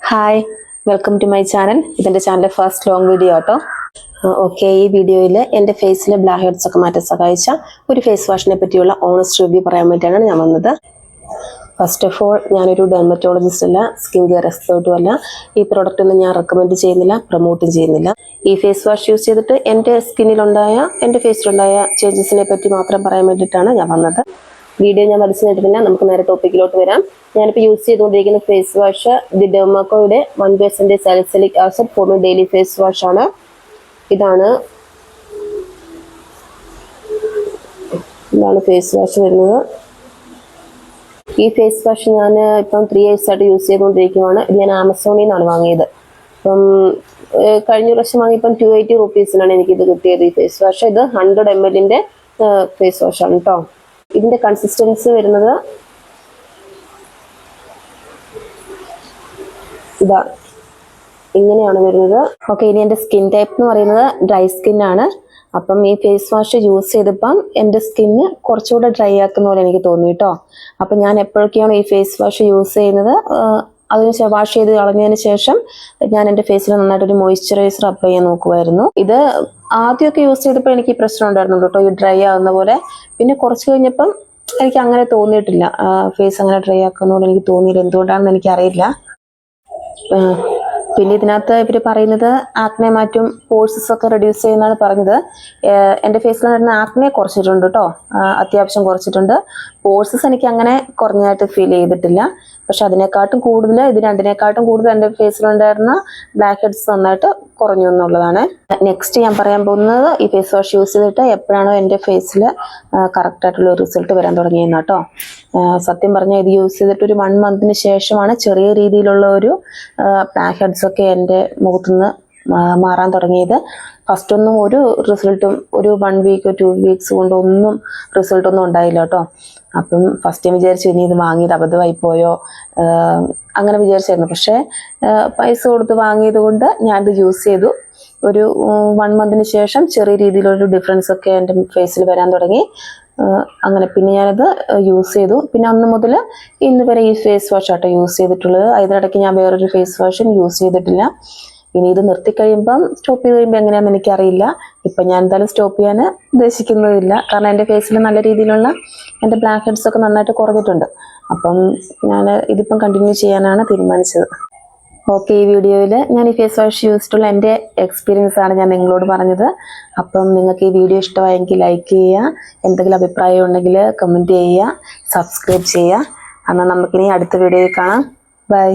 Hi, welcome to my channel. ഇതെൻ്റെ ചാനലിലെ first long video കേട്ടോ. ഓക്കെ, ഈ വീഡിയോയിൽ എൻ്റെ ഫേസിലെ ബ്ലാക്ക് ഹെഡ്സ് ഒക്കെ മാറ്റാൻ സഹായിച്ച ഒരു ഫേസ് വാഷിനെ പറ്റിയുള്ള ഓണസ്റ്റ് റിവ്യൂ പറയാൻ വേണ്ടിയിട്ടാണ് ഞാൻ വന്നത്. ഫസ്റ്റ് ഓഫ് ഓൾ, ഞാനൊരു ഡെർമറ്റോളജിസ്റ്റ് അല്ല, സ്കിൻ കെയർ എക്സ്പേർട്ടും അല്ല. ഈ പ്രോഡക്റ്റ് ഒന്നും ഞാൻ റെക്കമെൻഡ് ചെയ്യുന്നില്ല, പ്രൊമോട്ടും ചെയ്യുന്നില്ല. ഈ ഫേസ് വാഷ് യൂസ് ചെയ്തിട്ട് എൻ്റെ ഫേസിലുണ്ടായ ചേഞ്ചസിനെ പറ്റി മാത്രം പറയാൻ വേണ്ടിയിട്ടാണ് ഞാൻ വന്നത്. വീഡിയോ ഞാൻ വലിച്ചു നീട്ടുന്നില്ല, നമുക്ക് നേരെ ടോപ്പിക്കിലോട്ട് വരാം. ഞാനിപ്പോൾ യൂസ് ചെയ്തുകൊണ്ടിരിക്കുന്ന ഫേസ് വാഷ് ദി ഡെർമാക്കോയുടെ 1% salicylic acid for my daily face wash ആണ്. ഇതാണ് ഫേസ് വാഷ് വരുന്നത്. ഈ ഫേസ് വാഷ് ഞാൻ ഇപ്പം 3 years ആയിട്ട് യൂസ് ചെയ്തുകൊണ്ടിരിക്കുകയാണ്. ഇത് ഞാൻ ആമസോണിൽ നിന്നാണ് വാങ്ങിയത്. അപ്പം കഴിഞ്ഞ പ്രാവശ്യം വാങ്ങിയപ്പം 280 rupees എനിക്കിത് കിട്ടിയത്. ഈ ഫേസ് വാഷ് ഇത് 100 ml ഫേസ് വാഷാണ് കേട്ടോ. ഇതിന്റെ കൺസിസ്റ്റൻസി വരുന്നത് ഇതാ, ഇങ്ങനെയാണ് വരുന്നത്. ഓക്കെ, ഇനി എൻ്റെ സ്കിൻ ടൈപ്പ് എന്ന് പറയുന്നത് ഡ്രൈ സ്കിൻ ആണ്. അപ്പം ഈ ഫേസ് വാഷ് യൂസ് ചെയ്തപ്പം എൻ്റെ സ്കിന്ന് കുറച്ചുകൂടെ ഡ്രൈ ആക്കുന്ന പോലെ എനിക്ക് തോന്നി കേട്ടോ. അപ്പം ഞാൻ എപ്പോഴൊക്കെയാണ് ഈ ഫേസ് വാഷ് യൂസ് ചെയ്യുന്നത്, അതിന് വാഷ് ചെയ്ത് കളഞ്ഞതിന് ശേഷം ഞാൻ എൻ്റെ ഫേസിൽ നന്നായിട്ടൊരു മോയ്സ്ചറൈസർ അപ്ലൈ ചെയ്യാൻ നോക്കുമായിരുന്നു. ഇത് ആദ്യമൊക്കെ യൂസ് ചെയ്തപ്പോൾ എനിക്ക് പ്രശ്നം ഉണ്ടായിരുന്നുള്ളൂ കേട്ടോ, ഈ ഡ്രൈ ആകുന്ന പോലെ. പിന്നെ കുറച്ച് കഴിഞ്ഞപ്പം എനിക്ക് അങ്ങനെ തോന്നിയിട്ടില്ല, ഫേസ് അങ്ങനെ ഡ്രൈ ആക്കുന്ന പോലെ എനിക്ക് തോന്നിയില്ല. എന്തുകൊണ്ടാണെന്ന് എനിക്കറിയില്ല. പിന്നെ ഇതിനകത്ത് ഇവർ പറയുന്നത് ആക്നെ മാറ്റും, പോഴ്സസ് ഒക്കെ റെഡ്യൂസ് ചെയ്യുന്നതാണ് പറഞ്ഞത്. എൻ്റെ ഫേസിൽ വരുന്ന ആക്നെ കുറച്ചിട്ടുണ്ട് കേട്ടോ, അത്യാവശ്യം കുറച്ചിട്ടുണ്ട്. പോഴ്സസ് എനിക്ക് അങ്ങനെ കുറഞ്ഞായിട്ട് ഫീൽ ചെയ്തിട്ടില്ല. പക്ഷെ അതിനെക്കാട്ടും കൂടുതൽ, ഇത് രണ്ടിനെക്കാട്ടും കൂടുതൽ എൻ്റെ ഫേസിലുണ്ടായിരുന്ന ബ്ലാക്ക് ഹെഡ്സ് നന്നായിട്ട് കുറഞ്ഞു എന്നുള്ളതാണ്. നെക്സ്റ്റ് ഞാൻ പറയാൻ പോകുന്നത്, ഈ ഫേസ് വാഷ് യൂസ് ചെയ്തിട്ട് എപ്പോഴാണോ എൻ്റെ ഫേസിൽ കറക്റ്റായിട്ടുള്ള റിസൾട്ട് വരാൻ തുടങ്ങിയെന്ന് കേട്ടോ. സത്യം പറഞ്ഞാൽ ഇത് യൂസ് ചെയ്തിട്ട് ഒരു 1 month ശേഷമാണ് ചെറിയ രീതിയിലുള്ള ഒരു ബ്ലാക്ക് ഹെഡ്സ് ഒക്കെ എൻ്റെ മുഖത്തുനിന്ന് മാറാൻ തുടങ്ങിയത്. ഫസ്റ്റ് ഒന്നും ഒരു റിസൾട്ടും ഒരു 1 week 2 weeks കൊണ്ടൊന്നും റിസൾട്ടൊന്നും ഉണ്ടായില്ല കേട്ടോ. അപ്പം ഫസ്റ്റ് ഞാൻ വിചാരിച്ചു ഇനി ഇത് വാങ്ങിയത് അബദ്ധമായി പോയോ അങ്ങനെ വിചാരിച്ചായിരുന്നു. പക്ഷേ പൈസ കൊടുത്ത് വാങ്ങിയത് കൊണ്ട് ഞാനിത് യൂസ് ചെയ്തു. ഒരു 1 month ശേഷം ചെറിയ രീതിയിലൊരു ഡിഫറൻസ് ഒക്കെ എൻ്റെ ഫേസിൽ വരാൻ തുടങ്ങി. അങ്ങനെ പിന്നെ ഞാനത് യൂസ് ചെയ്തു. പിന്നെ അന്ന് മുതൽ ഇന്ന് വരെ ഈ ഫേസ് വാഷ് ആട്ടോ യൂസ് ചെയ്തിട്ടുള്ളത്. അതിനിടയ്ക്ക് ഞാൻ വേറൊരു ഫേസ് വാഷും യൂസ് ചെയ്തിട്ടില്ല. ഇനി ഇത് നിർത്തിക്കഴിയുമ്പം, സ്റ്റോപ്പ് ചെയ്ത് കഴിയുമ്പോൾ എങ്ങനെയാണെന്ന് എനിക്കറിയില്ല. ഇപ്പം ഞാൻ എന്തായാലും സ്റ്റോപ്പ് ചെയ്യാൻ ഉദ്ദേശിക്കുന്നതില്ല. കാരണം എൻ്റെ ഫേസിൽ നല്ല രീതിയിലുള്ള എൻ്റെ ബ്ലാക്ക് ഹെഡ്സ് ഒക്കെ നന്നായിട്ട് കുറഞ്ഞിട്ടുണ്ട്. അപ്പം ഞാൻ ഇതിപ്പം കണ്ടിന്യൂ ചെയ്യാനാണ് തീരുമാനിച്ചത്. ഓക്കെ, ഈ വീഡിയോയിൽ ഞാൻ ഈ ഫേസ് വാഷ് യൂസ് ചെയ്തിട്ടുള്ള എൻ്റെ എക്സ്പീരിയൻസ് ആണ് ഞാൻ നിങ്ങളോട് പറഞ്ഞത്. അപ്പം നിങ്ങൾക്ക് ഈ വീഡിയോ ഇഷ്ടമായെങ്കിൽ ലൈക്ക് ചെയ്യുക, എന്തെങ്കിലും അഭിപ്രായം ഉണ്ടെങ്കിൽ കമൻറ്റ് ചെയ്യുക, സബ്സ്ക്രൈബ് ചെയ്യുക. എന്നാൽ നമുക്കിനി അടുത്ത വീഡിയോയിൽ കാണാം. ബൈ.